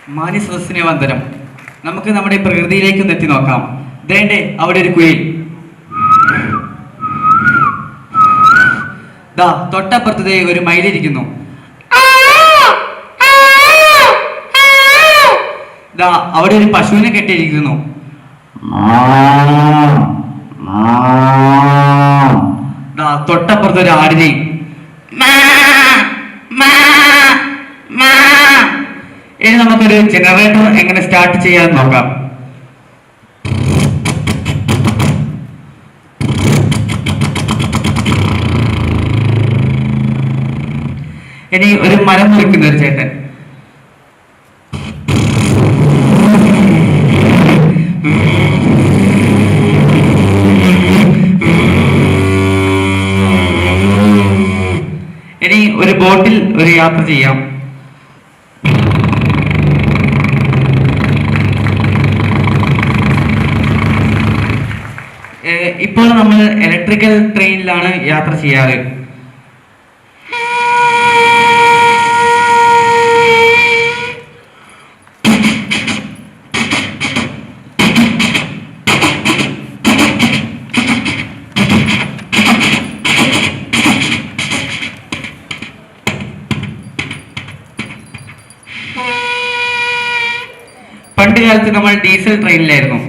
മാന്യസദസ്സിനെ വന്ദനം. നമുക്ക് നമ്മുടെ പ്രകൃതിയിലേക്ക് എത്തി നോക്കാം. ദേണ്ടേ അവിടെ ഒരു കുയിൽ. ദാ തൊട്ടപ്പുറത്തതേ ഒരു മയിലിരിക്കുന്നു. ദാ അവിടെ ഒരു പശുവിനെ കെട്ടിയിരിക്കുന്നു. ദാ തൊട്ടപ്പുറത്ത് ഒരു ആടിനെയും. ഇനി നമുക്കൊരു ജനറേറ്റർ എങ്ങനെ സ്റ്റാർട്ട് ചെയ്യാൻ നോക്കാം. ഇനി ഒരു മരം മുറിക്കുന്ന ഒരു ചേട്ടൻ. ഇനി ഒരു ബോട്ടിൽ ഒരു യാത്ര ചെയ്യാം. ഇപ്പോൾ നമ്മൾ ഇലക്ട്രിക്കൽ ട്രെയിനിലാണ് യാത്ര ചെയ്യാറ്. പണ്ട് കാലത്ത് നമ്മൾ ഡീസൽ ട്രെയിനിലായിരുന്നു.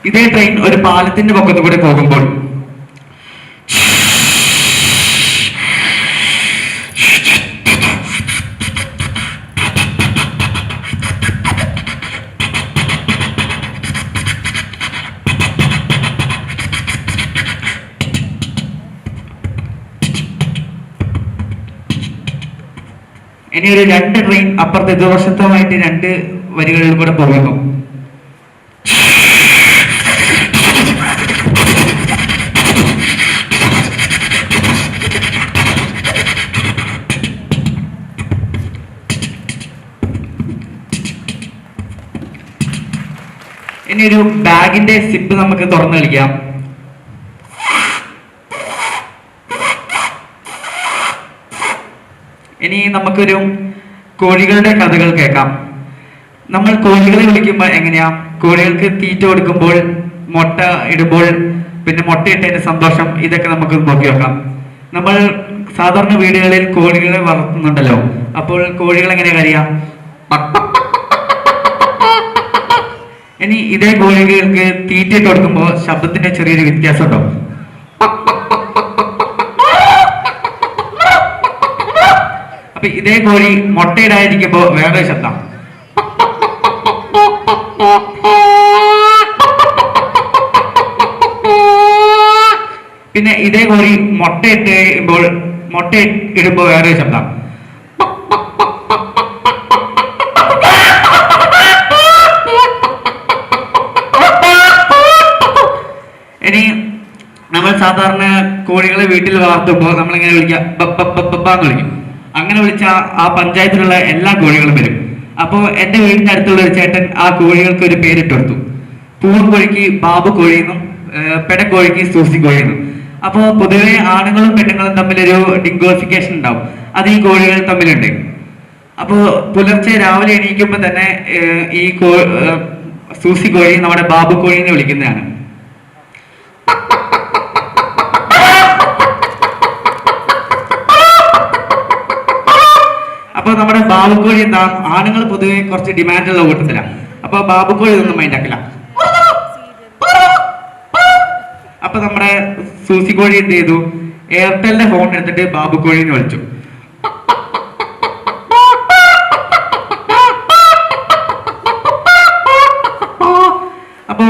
ഇതേ ട്രെയിൻ ഒരു പാലത്തിന്റെ പക്കത്തു കൂടെ പോകുമ്പോൾ ഇനി ഒരു രണ്ട് ട്രെയിൻ അപ്പുറത്ത് എതിർവശത്തുമായിട്ട് രണ്ട് വരികളിൽ കൂടെ പോകുന്നു. ഇനി ഒരു ബാഗിന്റെ സിപ്പ് നമുക്ക് തുറന്നു കളിക്കാം. ഇനി നമുക്കൊരു കോഴികളുടെ കഥകൾ കേൾക്കാം. നമ്മൾ കോഴികളെ വിളിക്കുമ്പോൾ എങ്ങനെയാ? കോഴികൾക്ക് തീറ്റ കൊടുക്കുമ്പോൾ, മുട്ട ഇടുമ്പോൾ, പിന്നെ മുട്ടയിട്ടതിന്റെ സന്തോഷം, ഇതൊക്കെ നമുക്ക് നോക്കി നോക്കാം. നമ്മൾ സാധാരണ വീടുകളിൽ കോഴികളെ വളർത്തുന്നുണ്ടല്ലോ, അപ്പോൾ കോഴികൾ എങ്ങനെയാ കരയാ? ഇനി ഇതേ കോഴികൾക്ക് തീറ്റ ഇട്ട് കൊടുക്കുമ്പോൾ ശബ്ദത്തിന്റെ ചെറിയൊരു വ്യത്യാസം ഉണ്ടോ? അപ്പൊ ഇതേ കോഴി മുട്ടയിടായിരിക്കുമ്പോ വേറെ ശബ്ദം. പിന്നെ ഇതേ കോഴി മുട്ട ഇടുമ്പോ വേറെ ശബ്ദം. ഇനി നമ്മൾ സാധാരണ കോഴികളെ വീട്ടിൽ വളർത്തുമ്പോൾ നമ്മളിങ്ങനെ വിളിക്കാം, ബബ്ബബ്ബബ്ബാന്ന് വിളിക്കും. അങ്ങനെ വിളിച്ചാൽ ആ പഞ്ചായത്തിലുള്ള എല്ലാ കോഴികളും വരും. അപ്പോൾ എൻ്റെ വീടിൻ്റെ അടുത്തുള്ള ഒരു ചേട്ടൻ ആ കോഴികൾക്ക് ഒരു പേരിട്ട് കൊടുത്തു. പൂവൻ കോഴിക്ക് ബാബു കോഴിയെന്നും പെടക്കോഴിക്ക് സൂസി കോഴിയെന്നും. അപ്പോൾ പൊതുവെ ആണുങ്ങളും പെണ്ണുങ്ങളും തമ്മിലൊരു ഡിംഗോഫിക്കേഷൻ ഉണ്ടാവും. അത് ഈ കോഴികൾ തമ്മിലുണ്ട്. അപ്പോൾ പുലർച്ചെ രാവിലെ എണീക്കുമ്പോൾ തന്നെ ഈ സൂസി കോഴി നമ്മുടെ ബാബു കോഴിനെ വിളിക്കുന്നതാണ്. അപ്പൊ നമ്മുടെ ബാബുക്കോഴി എന്താ, ആണുങ്ങൾ പൊതുവെ കുറച്ച് ഡിമാൻഡുള്ള കൂട്ടത്തിലാണ്. അപ്പൊ ബാബുക്കോഴി ഇതൊന്നും മൈൻഡാക്കില്ല. അപ്പൊ നമ്മുടെ സൂസി കോഴി എന്ത് ചെയ്തു? എയർടെലിന്റെ ഫോൺ എടുത്തിട്ട് ബാബുക്കോഴിനെ വിളിച്ചു. അപ്പോ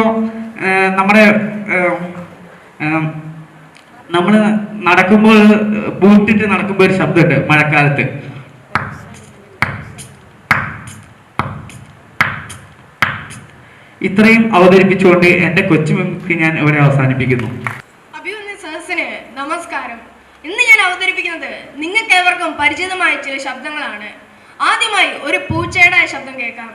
നമ്മള് നടക്കുമ്പോൾ ബൂട്ടിട്ട് നടക്കുമ്പോൾ ഒരു ശബ്ദമുണ്ട് മഴക്കാലത്ത്. ഇത്രയും അവതരിപ്പിച്ചുകൊണ്ട് എന്റെ കൊച്ചു മിമിക്രി ഞാൻ ഇവിടെ അവസാനിപ്പിക്കുന്നു. അഭിനന്ദന സദസ്സിന് നമസ്കാരം. ഇന്ന് ഞാൻ അവതരിപ്പിക്കുന്നത് നിങ്ങൾക്ക് ഏവർക്കും പരിചിതമായ ചില ശബ്ദങ്ങളാണ്. ആദ്യമായി ഒരു പൂച്ചയുടെ ശബ്ദം കേൾക്കാം.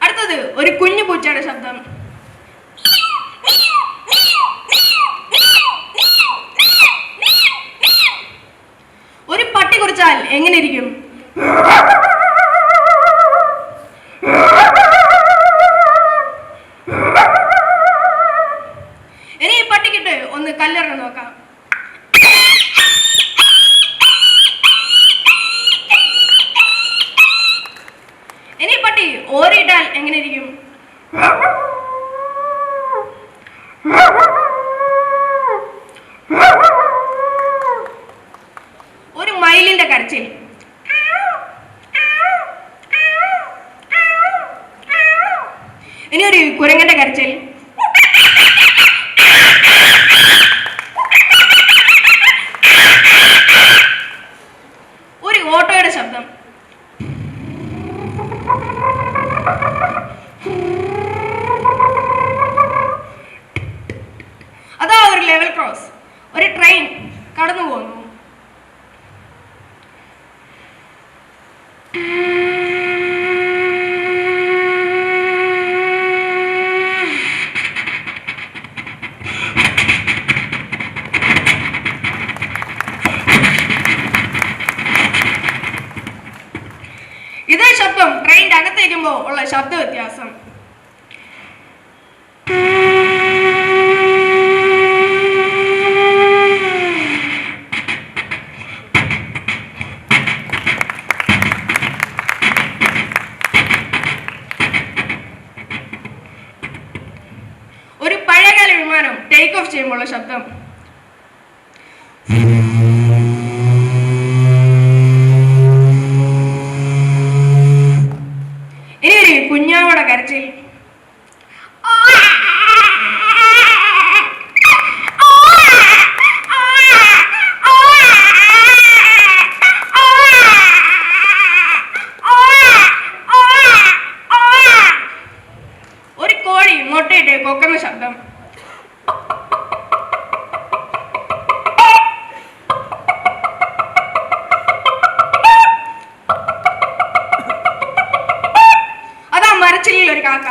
അടുത്തത് ഒരു കുഞ്ഞു പൂച്ചയുടെ ശബ്ദം. ഒരു പട്ടി കുറിച്ചാൽ എങ്ങനെ ഇരിക്കും? ഇനി ഈ പട്ടിക്കിട്ട് ഒന്ന് കല്ലെറിഞ്ഞ് നോക്കാം. ഇനി പട്ടി ഓരിയിട്ടാൽ എങ്ങനെ ഇരിക്കും? ഒരു മയിലിന്റെ കരച്ചിൽ. ഇനി ഒരു കുരങ്ങന്റെ കരച്ചിൽ. ഒരു ഓട്ടോയുടെ ശബ്ദം. അതാ ഒരു ലെവൽ ക്രോസ്. ഒരു ട്രെയിൻ കടന്നു പോകുന്നു. ഇതേ ശബ്ദം ട്രെയിനിന്റെ അകത്തേക്കുമ്പോ ഉള്ള ശബ്ദ വ്യത്യാസം. ഒരു പഴയകാല വിമാനം ടേക്ക് ഓഫ് ചെയ്യുമ്പോൾ ഉള്ള ശബ്ദം. ഇനി ഒരു കുഞ്ഞാവയുടെ കരച്ചിൽ. ഒരു കോഴി മുട്ടയിട്ട് കൊക്കുന്ന ശബ്ദം. മരച്ചില്ലിൽ ഒരു കാക്ക.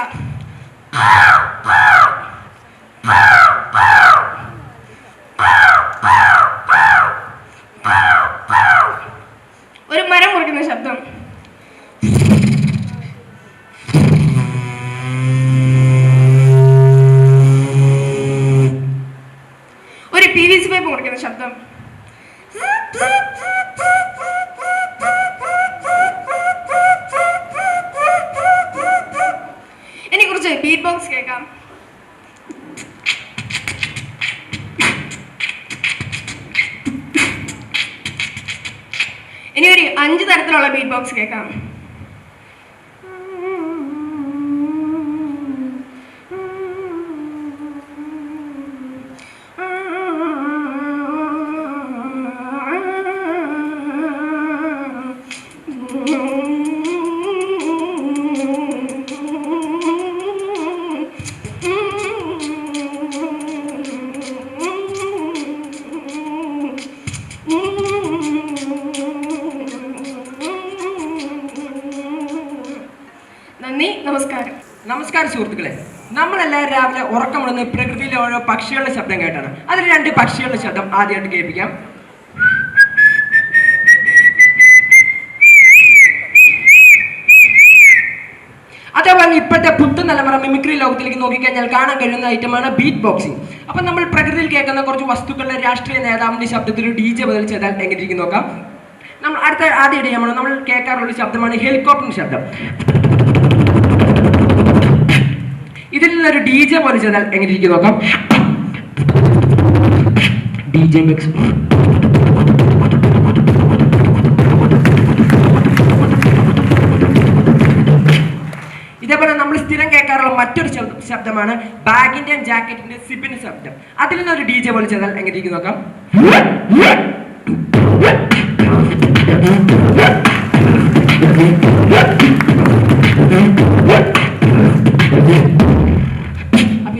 ഒരു മരം മുറിക്കുന്ന ശബ്ദം. ഒരു PVC പൈപ്പ് മുറിക്കുന്ന ശബ്ദം. ബീറ്റ് ബോക്സ് കേൾക്കാം. ഇനി ഒരു 5 തരത്തിലുള്ള ബീറ്റ് ബോക്സ് കേൾക്കാം. നന്ദി, നമസ്കാരം. നമസ്കാരം സുഹൃത്തുക്കളെ. നമ്മളെല്ലാവരും രാവിലെ ഉറക്കമുണർന്ന് പ്രകൃതിയിലെ ഓരോ പക്ഷികളുടെ ശബ്ദം കേട്ടാണ്. അതിൽ 2 പക്ഷികളുടെ ശബ്ദം ആദ്യമായിട്ട് കേൾപ്പിക്കാം. അതേപോലെ ഇപ്പോഴത്തെ പുത്തൻ തലമുറ മിമിക്രി ലോകത്തിലേക്ക് നോക്കിക്കഴിഞ്ഞാൽ കാണാൻ കഴിയുന്ന ഐറ്റമാണ് ബീറ്റ് ബോക്സിംഗ്. അപ്പം നമ്മൾ പ്രകൃതിയിൽ കേൾക്കുന്ന കുറച്ച് വസ്തുക്കളുടെ രാഷ്ട്രീയ നേതാവിന്റെ ശബ്ദത്തിൽ ഒരു DJ ബദൽ ചെയ്താൽ എങ്ങനെ ഇരിക്കും നോക്കാം. നമ്മൾ ആദ്യമായിട്ട് നമ്മൾ കേൾക്കാറുള്ള ശബ്ദമാണ് ഹെലികോപ്റ്ററിന്റെ ശബ്ദം. ഇതിൽ നിന്നൊരു DJ പോലെ ചെയ്താൽ എങ്ങനെ ഇരിക്കും നോക്കാം. DJ mix. ഇതേപോലെ നമ്മൾ സ്ഥിരം കേൾക്കാറുള്ള മറ്റൊരു ശബ്ദമാണ് ബാഗിന്റെയും ജാക്കറ്റിന്റെ സിബിന്റെ ശബ്ദം. അതിൽ നിന്നൊരു DJ പോലെ ചെയ്താൽ എങ്ങനെ ഇരിക്കും നോക്കാം. അപ്പൊ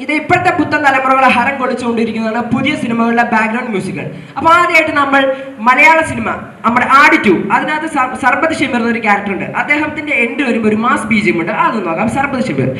ഇത് ഇപ്പോഴത്തെ പുത്തൻ തലമുറകളെ ഹരം കൊള്ളിച്ചുകൊണ്ടിരിക്കുന്നതാണ് പുതിയ സിനിമകളുടെ ബാക്ക്ഗ്രൗണ്ട് മ്യൂസിക്കുകൾ. അപ്പൊ ആദ്യമായിട്ട് നമ്മൾ മലയാള സിനിമ നമ്മുടെ ആട് 2 അതിനകത്ത് സർബത്ത് ഷിമർ എന്നൊരു ക്യാരക്ടർ ഉണ്ട്. അദ്ദേഹത്തിന്റെ എൻഡ് വരുമ്പോൾ ഒരു മാസ് ബീജിയം ഉണ്ട്. അത് നോക്കാം. സർബത്ത് ഷിമർ.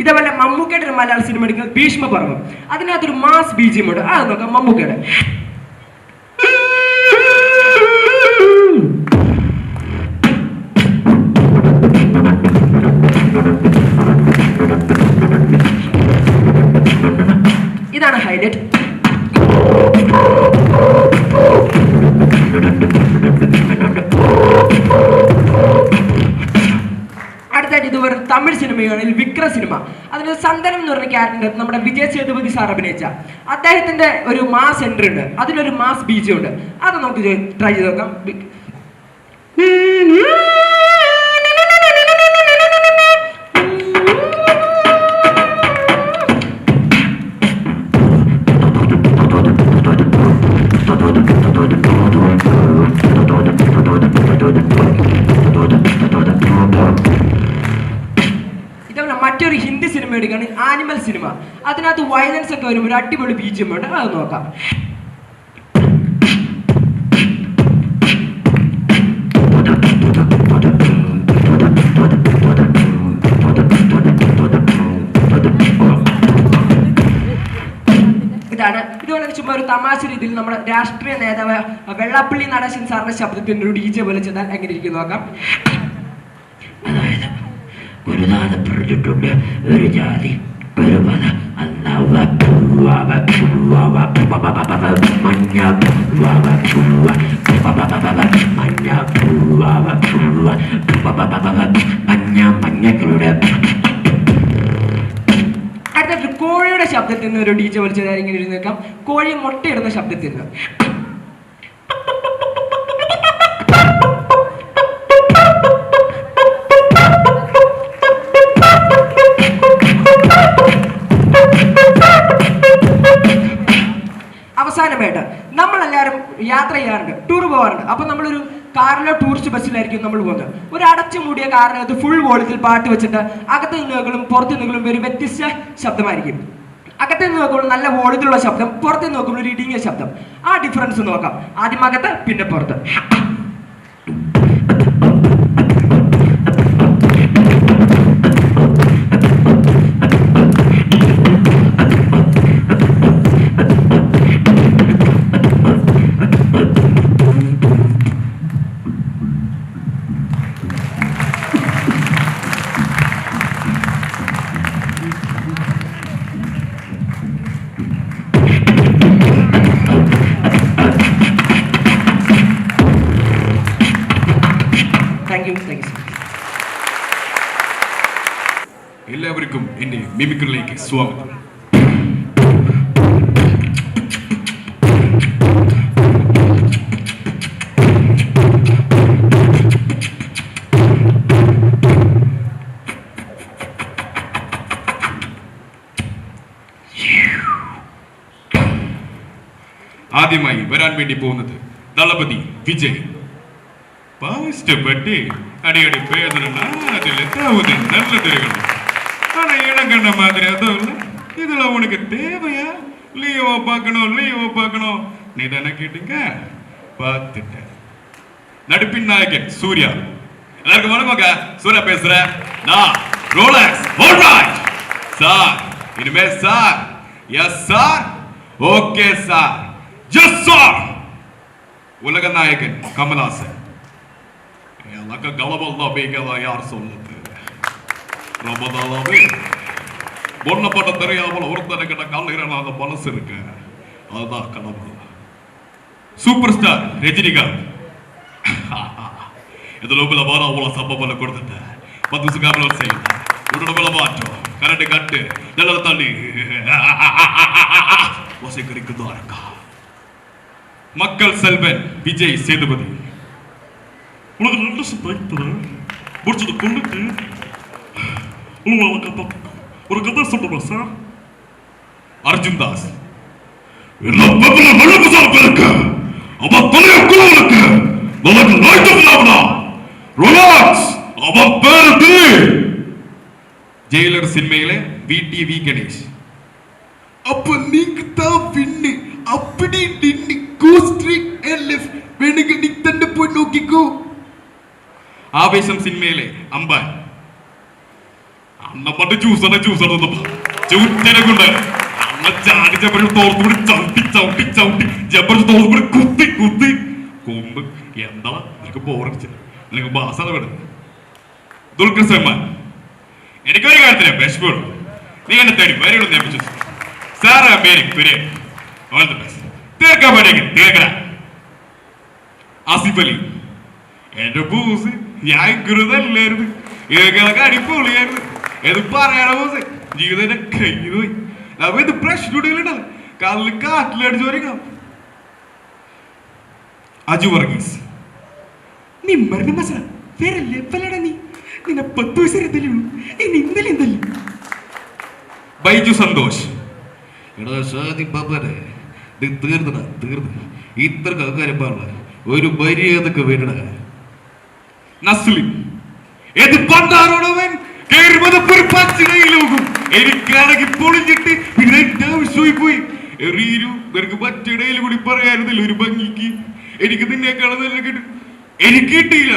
ഇതേപോലെ മമ്മൂക്കയുടെ ഒരു മലയാള സിനിമ എടുക്കുന്നത് ഭീഷ്മപർവം. അതിനകത്തൊരു മാസ് ബീജിയം ഉണ്ട്. അത് നോക്കാം. മമ്മൂക്കയുടെ ഇതാണ് ഹൈലൈറ്റ്. അടുത്തായിട്ട് ഇത് ഒരു തമിഴ് സിനിമയാണ് വിക്രം സിനിമ. അതിൽ സന്തനം എന്ന് പറഞ്ഞ ക്യാരക്ടർ നമ്മുടെ വിജയ് സേതുപതി സാർ അഭിനയിച്ച അദ്ദേഹത്തിന്റെ ഒരു മാസ് എൻട്രി ഉണ്ട്. അതിലൊരു മാസ് ബീജം ഉണ്ട്. അത് നമുക്ക് ട്രൈ ചെയ്ത് നോക്കാം. മറ്റൊരു ഹിന്ദി സിനിമ എടുക്കുകയാണ് ആനിമൽ സിനിമ. അതിനകത്ത് വയലൻസ് ഒക്കെ വരുമ്പോൾ ഒരു അടിപൊളി ബീജിയം ഉണ്ട്. അത് നോക്കാം. ഇതുപോലെ ചുമ്മാ ഒരു തമാശ രീതിയിൽ നമ്മുടെ രാഷ്ട്രീയ നേതാവ് വെള്ളാപ്പള്ളി നടേശൻ സാറിന്റെ ശബ്ദത്തിന്റെ ഒരു DJ പോലെ ചെയ്താൽ എങ്ങനെ ഇരിക്കും നോക്കാം. അതായത് ഗുരുനാഥൻ പറഞ്ഞിട്ടുണ്ട്, ഒരു ജാതി ഒരു മതം മഞ്ഞക്കളുടെ. അടുത്ത കോഴിയുടെ ശബ്ദത്തിൽ നിന്ന് ഒരു DJ പോലെ ചെയ്താൽ ഇങ്ങനെ ഇരുന്ന് നിൽക്കാം. കോഴി മുട്ടയിടുന്ന ശബ്ദത്തിൽ നിന്ന്. അവസാനമായിട്ട് നമ്മളെല്ലാവരും യാത്ര ചെയ്യാറുണ്ട്, ടൂർ പോകാറുണ്ട്. അപ്പൊ നമ്മളൊരു കാറിലോ ടൂറിസ്റ്റ് ബസ്സിലായിരിക്കും നമ്മൾ പോകുന്നത്. ഒരു അടച്ചു മൂടിയ കാറിനകത്ത് ഫുൾ വോളിയത്തിൽ പാട്ട് വെച്ചിട്ട് അകത്ത് നിന്നുകളും പുറത്തു നിന്നുകളും ഒരു വ്യത്യസ്ത ശബ്ദമായിരിക്കും. അകത്ത് നിന്ന് നോക്കുമ്പോൾ നല്ല വോളിയത്തിലുള്ള ശബ്ദം, പുറത്ത് നോക്കുമ്പോൾ ഒരു ഇടുങ്ങിയ ശബ്ദം. ആ ഡിഫറൻസ് നോക്കാം. ആദ്യം അകത്ത്, പിന്നെ പുറത്ത്. എല്ലാവർക്കും എൻ്റെ മിമിക്രിയിലേക്ക് സ്വാഗതം. ആദ്യമായി വരാൻ വേണ്ടി പോകുന്നത് ദളപതി വിജയ്. പാവഷ്ടപ്പെട്ട് അടിയടി പേദന അതിലെത്താവുന്ന நல்ல தெரியும். ஆனா இளங்கண்ண மாதிரி அதுவும் இதுல உனக்கு தேவையா? லீவோ பார்க்கணும் நீ தானே கேட்டீங்க, பார்த்துட்ட. நடிப்பின் நாயகன் சூர்யா. எல்லாருக்கும் வணக்கங்க, சூர்யா பேசுறேன். நான் ரோலக்ஸ். ஆல்ரைட் சார், இனிமே sir. Yes sir, okay sir, yes sir. உலக நாயகன் கமல்ஹாசன். எனக்கு கலவல்லா பேகலா யார் சொல்லுது? ரமதாவே பொண்ணப்பட்ட தெரியாமல் ஒருத்தனுக்கிட்ட கல்லுகிறான மனசு இருக்கு, அதுதான் கனவு. Super star Rajinikanth. இது லோபல வார அவ்வளோ சம்பவம் கொடுத்துட்டேன். 10 வருஷம் செய்யல உடனே மாற்றம் கரண்ட் கட்டு நல்ல தண்ணி வசைக்கறிக்குதா இருக்கா. மக்கள் செல்வன் விஜய் சேதுபதி. உனக்கு நல்ல தைத்து முடிச்சது கொண்டுட்டு ഒരു കഥ சொல்றேன் சார். அர்ஜுன் தாஸ் எல்லா பக்கத்துல வெள்ளப்பு சாப்பிட்டு இருக்கு. அவன் தலைய குழுவுக்கு நமக்கு ரைட் பண்ணாமடா. ரிலாக்ஸ். அவன் பேரு திலீப். ജയിലർ സിനിമയിലെ VTV ഗണേഷ്. அப்ப நீங்க தான் வின்னு அப்படி நின்னு கோ ஸ்ட்ரீட் LF வேணுங்க நீ തന്നെ പോയി നോക്കിക്കോ. ആവേശം സിനിമയിലെ അമ്പാൻ. അന്ന പണ്ട് ജ്യൂസനെ ചൂറ്റിനെ കൊണ്ട് അന്ന ചാടി ജബറിൽ തോർത്തുകൂടി ചവിട്ടി ജബറിൽ തോർത്തുകൂടി കുത്തി കൊമ്പ്. എന്താ നിനക്ക് ബോറടിച്ച നിനക്ക് ബാസാണ് വേണം. ദുൽഖർ സൽമാൻ. എനിക്കൊരു കാര്യത്തില്ല വിഷമമുള്ളൂ. നീ എന്നെ തേടി വരെയുള്ള ഞാൻ വിശ്വസിച്ചു. സാറാ പേര് ഓൾ ദി ബെസ്റ്റ്. തീർക്കാൻ പറ്റുമെങ്കിൽ തീർക്കല. ആസിഫ് അലി. എന്റെ ബൂസ് ഞാൻ ഗുരുതല്ലായിരുന്നു. ഇതൊക്കെ അടിപൊളിയായിരുന്നു. ഇത് പറയണ ബൂസ് ജീവിതം കഴിഞ്ഞു പോയി. അപ്പൊ ഇത് പ്രശ്നമുണ്ടല്ലോ കല്ല് കാറ്റിലടിച്ചു വരിക്കാം. അജു വർഗീസ്. നീ മരണ മസല വേറെ ലെവലടാ നീ. നിന്നെ 10 വയസ്സല്ലേ ഉള്ളൂ. ഇനി ഇന്നലെ എന്തല്ലേ. ബൈജു സന്തോഷ്. എടാ ഷാദി ബാബാരെ ഇത് തീർന്നു ഇത്ര കാര്യം പറഞ്ഞ ഒരു മര്യാദക്ക് വേണ്ട. നസ്ലിം. ഏത് പണ്ടാരോടവൻ പച്ചിടയിലോകും. എനിക്കാണെങ്കിൽ പൊളിഞ്ഞിട്ട് പിന്നെ ആവശ്യമായി പോയി. എറിയൊരു നിനക്ക് പച്ചിടയിൽ കൂടി പറയായിരുന്നില്ല ഒരു ഭംഗിക്ക്. എനിക്ക് നിന്നെ കാണുന്നില്ല കിട്ടും. എനിക്ക് കിട്ടിയില്ല,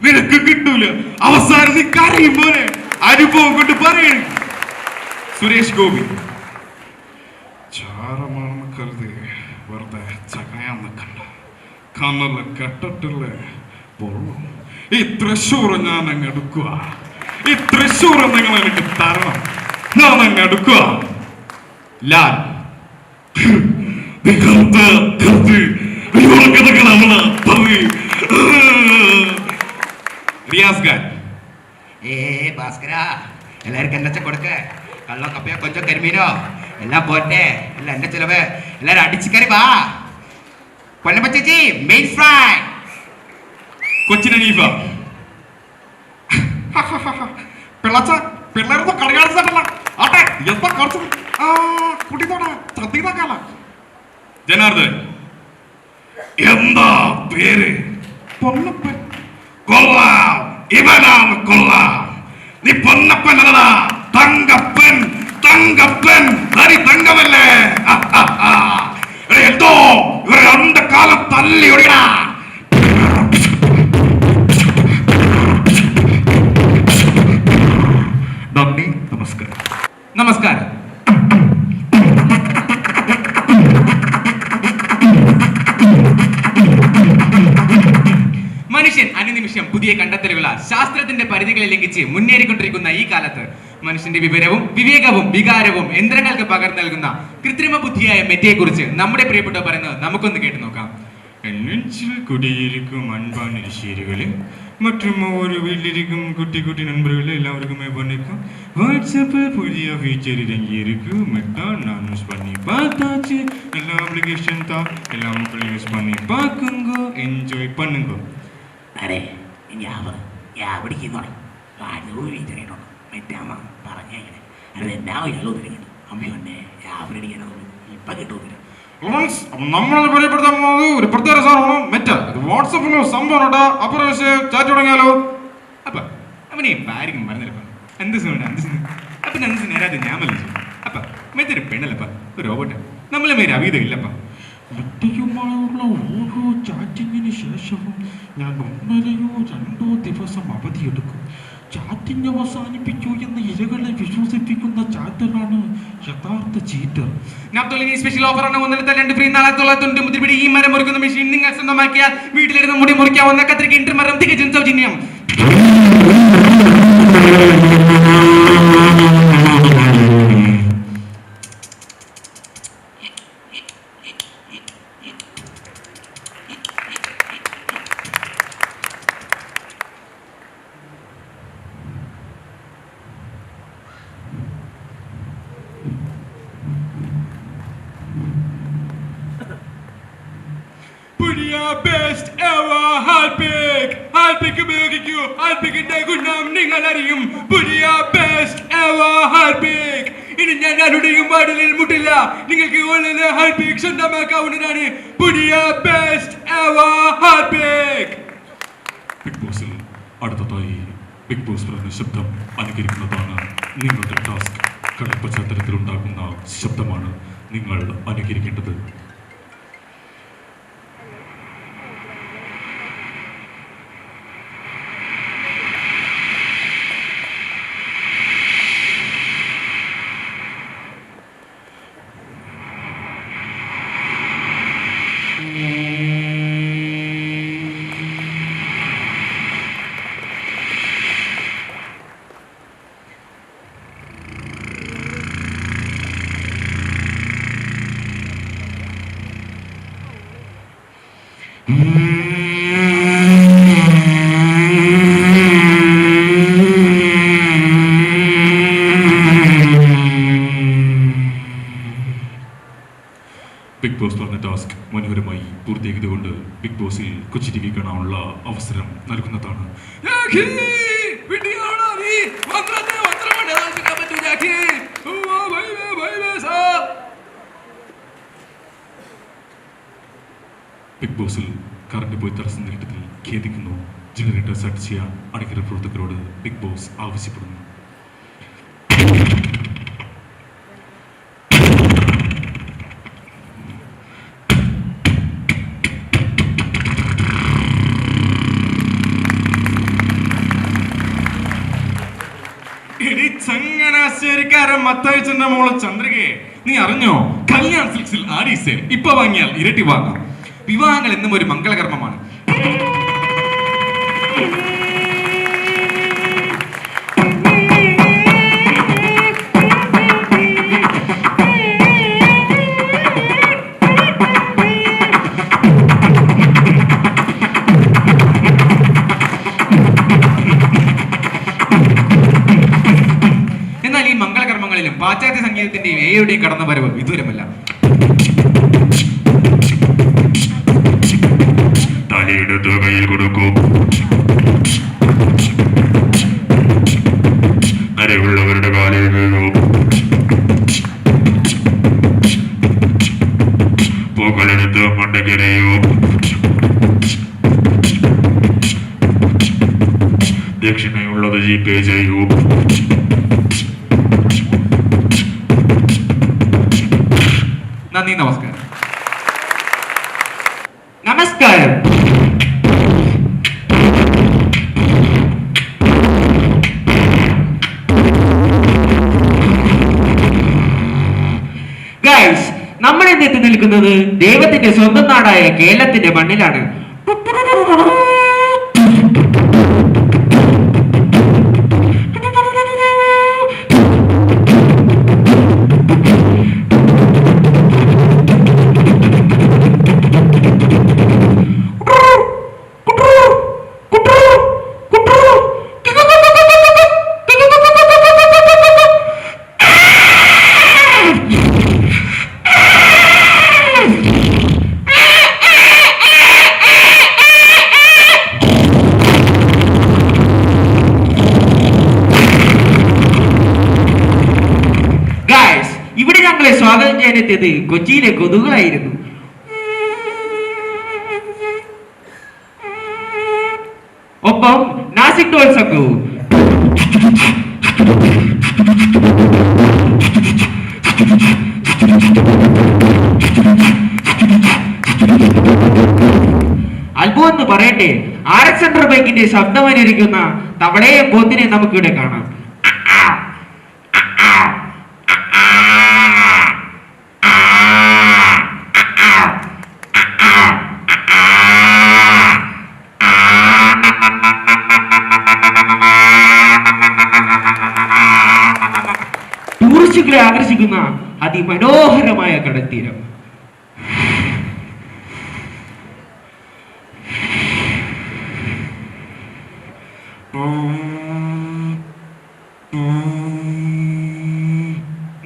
നിനക്ക് കിട്ടൂല. അവസാനം നീ കരയും പോലെ അനുഭവം കൊണ്ട് പറയണ. സുരേഷ് ഗോപി. ചാരമാണെന്ന് കരുതി വെറുതെ ചകയാൻ നിൽക്കണ്ട. കണ്ണല്ല കെട്ടിട്ടുള്ള പൊള്ളു. ഈ തൃശ്ശൂർ ഞാൻ അങ്ങ് എടുക്കുക. ഈ തൃശ്ശൂർ നിങ്ങൾ എനിക്ക് തരണം. ഞാൻ അങ്ങ് എടുക്കുക. ലാൽ. റിയാസ് ഖാൻ. ഭാസ്കര എല്ലാവർക്കും എന്താ കൊടുക്ക. കള്ളോ കപ്പയോ കൊഞ്ചോ കരിമീനോ എല്ലാം പോട്ടെ. എല്ലാം എന്റെ ചിലവ്. എല്ലാരും അടിച്ചു കയറി വാ. പൊന്നപ്പ ചേച്ചി മെയിൻ ഫ്രൈ. കൊച്ചിൻ അനീഫ. പിള്ളേരൊന്നും കളിയാടിച്ചിട്ടല്ല. ആട്ടെ എന്താ കുറച്ച് കുട്ടിത്തോടെ ശ്രദ്ധിക്കാല. ജനാർദ്ദൻ. എന്താ പേര്? പൊന്നപ്പൻ. കൊള്ളാം. ഇവനാണ് കൊള്ളാം. നീ പൊന്നപ്പൻ അല്ലടാ, തങ്കപ്പൻ. തനി തങ്കമല്ലേ? എന്തോ ഇവരെ 2 കാലം തല്ലി ഒടിയടാ. നന്ദി, നമസ്കാരം. നമസ്കാരം. മനുഷ്യൻ അനുനിമിഷം പുതിയ കണ്ടെത്തലുകളാൽ ശാസ്ത്രത്തിന്റെ പരിധികളെ ലംഘിച്ച് മുന്നേറിക്കൊണ്ടിരിക്കുന്ന ഈ കാലത്ത് മനുഷ്യന്റെ വിവരവും വിവേകവും വികാരവും യന്ത്രങ്ങൾക്ക് പകർന്നു നൽകുന്ന കൃത്രിമ ബുദ്ധിയായ മെറ്റയെ കുറിച്ച് നമ്മുടെ പ്രിയപ്പെട്ട പറയുന്നത് നമുക്കൊന്ന് കേട്ടു നോക്കാം. കുടിയിരിക്കും അൻപാன ശീരുകളെ மற்றும் ஒவ்வொரு வீட்டிலிருக்கும் குட்டி நண்பர்களே எல்லாருக்குமே பண்ணிக்கும். வாட்ஸ்அப்பில் புதிய ஃபீச்சர் இறங்கி இருக்கு. மெட்டா நான் யூஸ் பண்ணி பார்த்தாச்சு. எல்லா அப்ளிகேஷன் தான் எல்லா மக்களும் யூஸ் பண்ணி பார்க்குங்க, என்ஜாய் பண்ணுங்க. അതെ ഞാൻ പിടിക്കുന്നോടെ ആലോചിച്ചിട്ടുണ്ട് മെറ്റാമ്മ പറഞ്ഞെങ്ങനെ അത് എല്ലാ ആലോചിക്കുന്നുണ്ട്. അമ്മയുണ്ട് ഞാപിടിക്കാനൊന്നും ഇപ്പം കിട്ടുന്നില്ല. നമ്മളത് പരിചയപ്പെടുത്താൻ പോകുന്നത് ഒരു പ്രത്യേക സാധനമാണ് മെറ്റ. ഇത് വാട്സപ്പിലോ സംഭവം അപ്പുറം ചാറ്റ് തുടങ്ങിയാലോ. അപ്പൊ അവനെ ആയിരിക്കും പറഞ്ഞില്ലപ്പ എന്ത് അപ്പൊ എന്ത് നേരാതെ ഞാൻ മല്ലിച്ചു. അപ്പൊ മെത്തൊരു പെണ്ണല്ലപ്പ, ഒരു റോബോട്ട്. നമ്മളെ മേരെ അവീതം ഇല്ലപ്പ. മെറ്റയുമായുള്ള ഓരോ ചാറ്റിങ്ങിന് ശേഷവും ഞാൻ 1-2 ദിവസം അവധിയെടുക്കും. ചാറ്റിംഗ് അവസാനിപ്പിക്കൂ എന്ന ഇരകളെ വിശ്വസിപ്പിക്കുന്ന ചാറ്ററാണ് യഥാർത്ഥ ചീറ്റർ. സ്പെഷ്യൽ ഓഫറാണ്. 1 ഫ്രീ. 490 മുതിർപിടി ഈ മരം മുറിക്കുന്ന മെഷീൻ നിങ്ങൾ സ്വന്തമാക്കിയാൽ വീട്ടിലിരുന്ന് മുടി മുറിക്കാവുന്ന കത്രിക ഇൻട്രി മരം തികച്ചും സൗജന്യം. Best ever Halpik. ഹാർപിക് ഉപയോഗിക്കൂ. ഹാർപിക്കിന്റെ ഗുണം നിങ്ങൾ അറിയും. പുതിയ ബെസ്റ്റ് എവർ ഹാർപിക്. ഇനി ഞാൻ ആരുടെയും വാർഡിൽ മുട്ടില്ല. നിങ്ങൾക്ക് ഓൺലൈനിൽ ഹാർപിക് സ്വന്തമാക്കാവുന്നതാണ്. പുതിയ ബെസ്റ്റ് എവർ ഹാർപിക്. ബിഗ് ബോസിൽ അടുത്തതായി ബിഗ് ബോസ് പറഞ്ഞ ശബ്ദം അനുകരിക്കുന്നതാണ് നിങ്ങളുടെ ടാസ്ക്. കളി പശ്ചാത്തലത്തിൽ ഉണ്ടാകുന്ന ശബ്ദമാണ് നിങ്ങൾ അനുകരിക്കേണ്ടത്. ബിഗ് ബോസ് പറഞ്ഞ ടാസ്ക് മനോഹരമായി പൂർത്തിയാക്കിയതുകൊണ്ട് ബിഗ് ബോസിൽ കൊച്ചി ടി വി കാണാനുള്ള അവസരം നൽകുന്നതാണ്. ബിഗ് ബോസിൽ കറണ്ട് പോയി തടസ്സം നേരിട്ടതിൽ ഖേദിക്കുന്നു. ജനറേറ്റർ സെറ്റ് ചെയ്യാൻ അണിയറ പ്രവർത്തകരോട് ബിഗ് ബോസ് ആവശ്യപ്പെടുന്നു. ചങ്ങനാശ്ശേരിക്കാരൻ മത്തായിച്ചന്റെ മോള് ചന്ദ്രികയെ നീ അറിഞ്ഞോ? കല്യാൺ സിൽക്സിൽ ആടി സെയിൽ ഇപ്പൊ വാങ്ങിയാൽ ഇരട്ടി വാങ്ങാം. വിവാഹങ്ങൾ എന്നും ഒരു മംഗളകർമ്മമാണ്. എന്നാൽ ഈ മംഗളകർമ്മങ്ങളിലും പാശ്ചാത്യ സംഗീതത്തിന്റെയും ഏയുടെയും കടന്നു വരവ് വിദൂരമല്ല. തലയുടെ തുകയിൽ കൊടുക്കും. നരവുള്ളവരുടെ കാലിൽ വീഴും. പൂക്കളെടുത്ത് മണ്ടയ്ക്കരയോ. ദക്ഷിണയുള്ളത് ജിപേ ചെയ്യൂ. നന്ദി, നമസ്കാരം. നമസ്കാരം. ഗൈസ്, നമ്മൾ ഇന്ന് എത്തി നിൽക്കുന്നത് ദൈവത്തിന്റെ സ്വന്തം നാടായ കേരളത്തിന്റെ മണ്ണിലാണ്. ഇവിടെ ഞങ്ങളെ സ്വാഗതം ചെയ്യാനെത്തിയത് കൊച്ചിയിലെ കൊതുകുകളായിരുന്നു. ഒപ്പം നാസിക് ഡോൾ സംഘവും. അത്ഭുതം എന്ന് പറയട്ടെ, RX ബൈക്കിന്റെ ശബ്ദമനുകരിക്കുന്ന തവളയെ പോത്തിനെ നമുക്കിവിടെ കാണാം. ടൂറിസ്റ്റുകളെ ആകർഷിക്കുന്ന അതിമനോഹരമായ കടൽത്തീരം.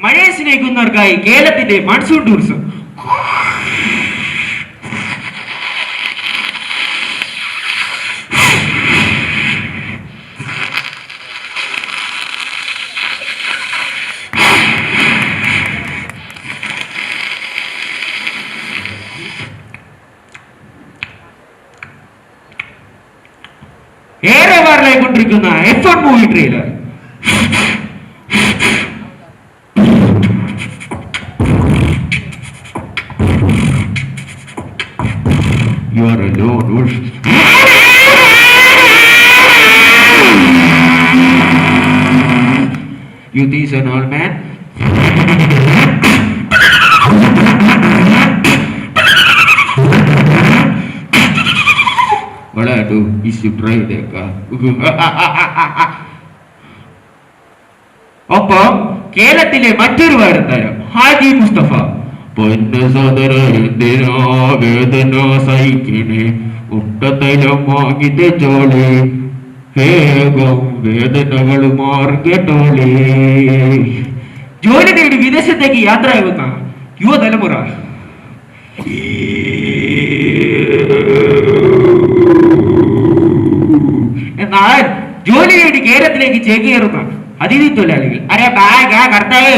മഴയെ സ്നേഹിക്കുന്നവർക്കായി കേരളത്തിന്റെ മൺസൂൺ ടൂറിസം. ഓടിക്കൊണ്ടിരിക്കുന്ന F1 movie trailer. You are alone, Wolf. You think an old man? What I do is to drive the car. ഒപ്പം കേരളത്തിലെ മറ്റൊരു വാരത്താരം ഹാജി മുസ്തഫ. പൊന്നു സോദര എന്തിനാ വേദന സഹിക്കണേ, മുട്ടത്തൈലം വാങ്ങിത്തെ ചോളി, വേഗം വേദനകൾ മാർഗട്ടോളി. ജോലി തേടി വിദേശത്തേക്ക് യാത്രയാകുന്ന യുവതലമുറ എന്നാൽ ജോലി തേടി കേരളത്തിലേക്ക് ചേക്കേറുന്ന അതിഥി തൊഴിലാളികൾ അരെ ബാഗ് കർത്താവ്.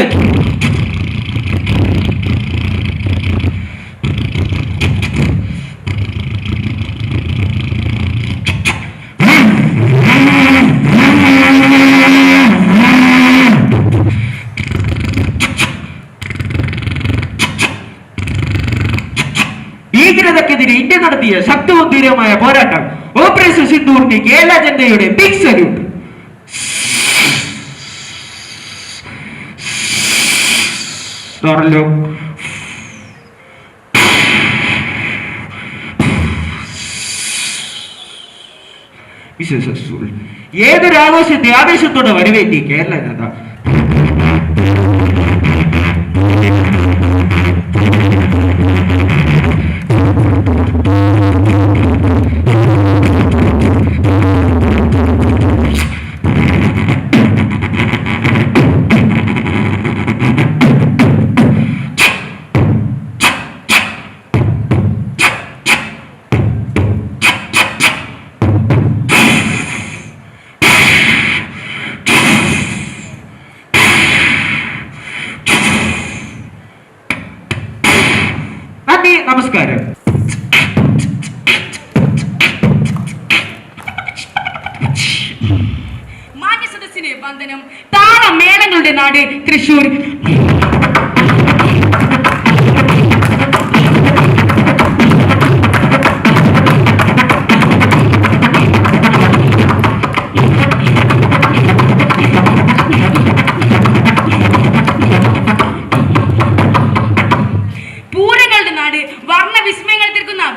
ഭീകരതക്കെതിരെ ഇന്ത്യ നടത്തിയ ശക്തവും ധീരമായ പോരാട്ടം ഓപ്പറേഷൻ സിന്ദൂറിന്റെ കേരള ജനതയുടെ ബിഗ് സല്യൂട്ട്. ഏതൊരു ആഘോഷത്തെ ആവേശത്തോടെ വരവേറ്റി കേരള ജനത. നമസ്കാരം. മാന്യ സദസ്സിന് വന്ദനം. താളമേളങ്ങളുടെ നാട് തൃശ്ശൂർ.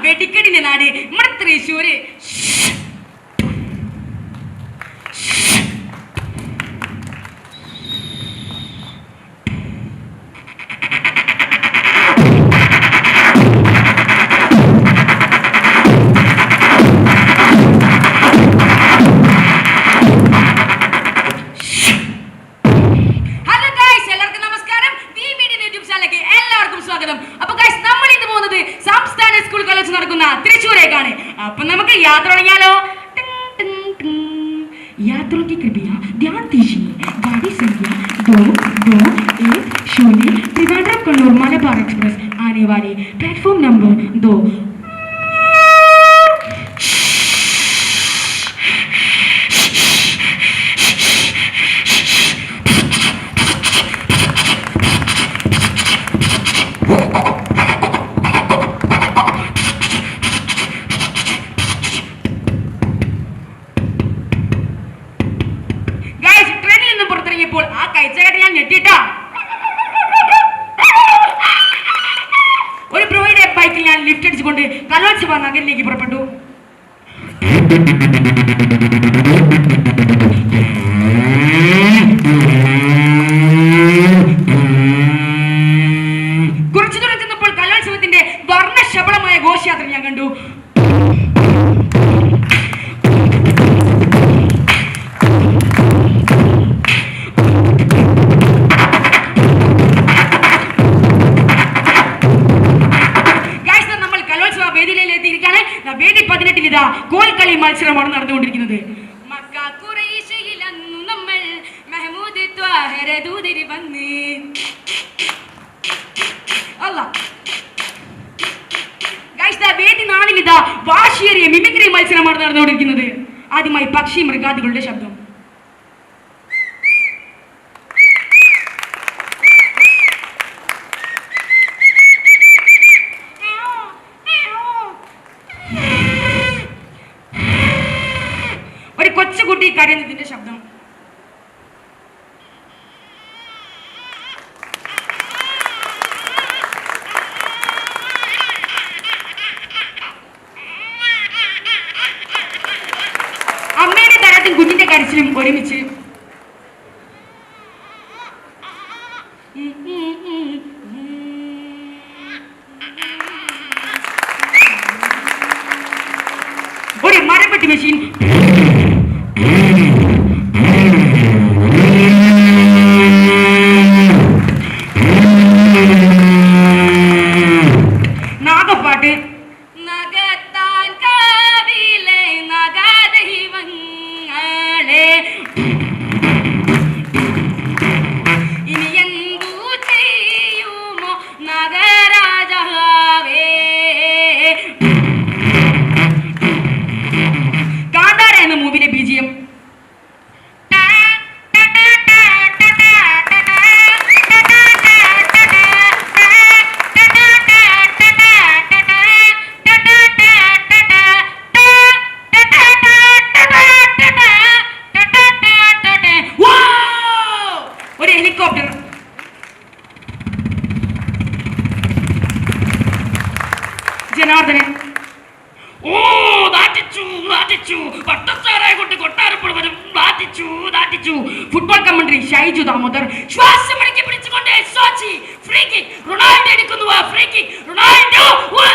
വെടിക്കെടിന്റെ നാട് നമ്മുടെ തൃശ്ശൂര്. തൃശ്ശൂരേക്കാണ്. അപ്പൊ നമുക്ക് യാത്ര തുടങ്ങിയാലോ. यात्रों की कृपया ध्यान दीजिए. गाड़ी संख्या 2210 त्रिवेंद्रम कन्नूर मलबार एक्सप्रेस आने वाली प्लेटफॉर्म नंबर 2. ആ കഴിച്ചകട്ട് ഞാൻ ഞെട്ടിട്ടാ. ഒരു ബ്രോയുടെ ബൈക്കിൽ ഞാൻ ലിഫ്റ്റ് അടിച്ചുകൊണ്ട് കലോത്സവ നഗരിലേക്ക് പുറപ്പെട്ടു. കുറച്ചു ദൂരം ചെന്നപ്പോൾ കലോത്സവത്തിന്റെ വർണ്ണശബളമായ ഘോഷയാത്ര ഞാൻ കണ്ടു. വേദി 18 കോൽക്കളി മത്സരമാണ് നടന്നുകൊണ്ടിരിക്കുന്നത്. വേദി 4 വാശിയേറിയ മിമിക്രി മത്സരമാണ് നടന്നുകൊണ്ടിരിക്കുന്നത്. ആദ്യമായി പക്ഷി മൃഗാദികളുടെ ശബ്ദം. ഒരു കൊച്ചുകുട്ടി കരയുന്നതിന്റെ ശബ്ദം. അമ്മയുടെ തരാട്ടും കുഞ്ഞിന്റെ കരച്ചിലും ഒരുമിച്ച്. ഒരു മരപ്പെട്ടി മെഷീൻ. നാഗപ്പാട്ട്. നഗത്താൻ കാവിലെ നഗദൈവങ്ങളെ ഇനി എന്തു ചെയ്യുമോ നഗരാജാവേ. കാന്താര എന്ന മൂവിലെ ബിജിഎം. ഒരു ഹെലികോപ്റ്റർ. ജനാർദ്ദനൻ. ഓ ദാറ്റിച്ചു പട്ടച്ചാരായ കൊണ്ട് കൊട്ടാരപ്പോൾ വരും. ദാറ്റിച്ചു. Football commentary Shaiju Damodar. ശ്വാസം അടക്കി പിടിച്ചുകൊണ്ട് സോച്ചി ഫ്രീ കിക്ക്. റൊണാൾഡോ എടുക്കുന്നു ആ ഫ്രീ കിക്ക്. റൊണാൾഡോ,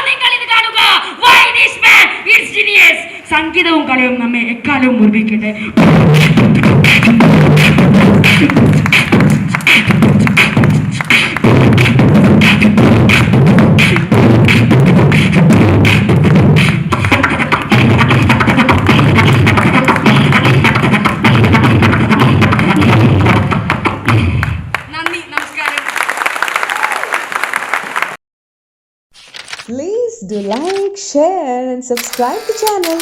നിങ്ങൾ ഇത് കാണുക. Why this man? It's genius. സംഗീതവും കലയും നമ്മെ എക്കാലവും മുറിപ്പിക്കട്ടെ. നന്ദി, നമസ്കാരം. Please do like, share and subscribe the channel.